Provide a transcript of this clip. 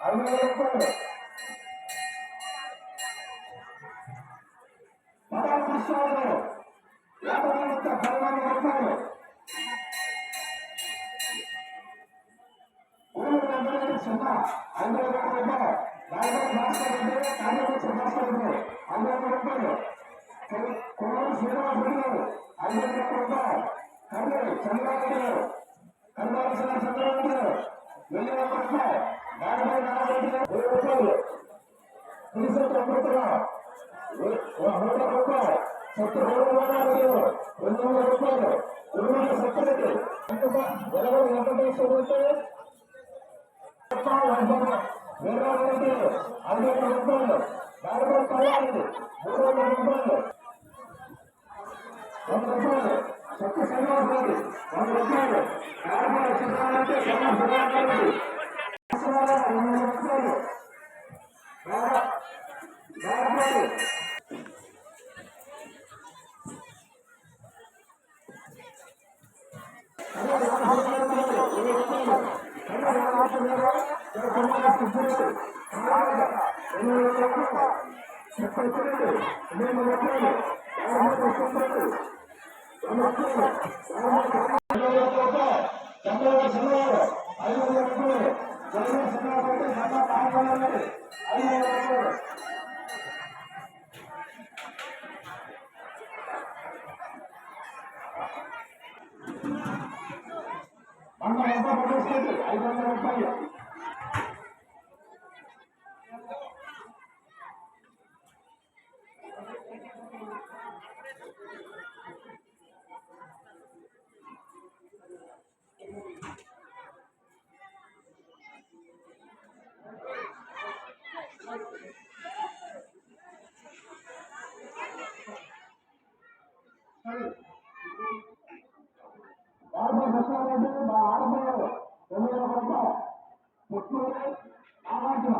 5,000 పదార్థాలు 50,000 రూపాయలు సున్నా 5,000 రూపాయలు రాయగడ భాస్కర్ రెడ్డి కార్యదర్శి భాస్కర్ రెడ్డి 5,000 రూపాయలు కొనూరు శ్రీనివాస్ రెడ్డి గారు 5,000 రూపాయలు కర్రీ చంద్రబాబు గారు కర్మాల్సిన చంద్రబాబు గారు 1,000 రూపాయలు రాజధాని నారాయణ గారు 1000 రూపాయలు పులిసెట్ అమృతరావు 100 రూపాయలు సత్తు గౌరవాలు 200 రూపాయలు ఉరుమల సత్యరెడ్డి వెలగడు వెంకటేశ్వర రూపాయలు 500 రూపాయలు రాజధాని కళ్యాణి 300 రూపాయలు 100 రూపాయలు సత్య శ్రీనివాస్ రెడ్డి 100 రూపాయలు రాజధాని చిత్రాలంటే సుధాకర్ రెడ్డి 200 రూపాయలు ఆడబోయారు 9 రూపాయలు నాగార్జున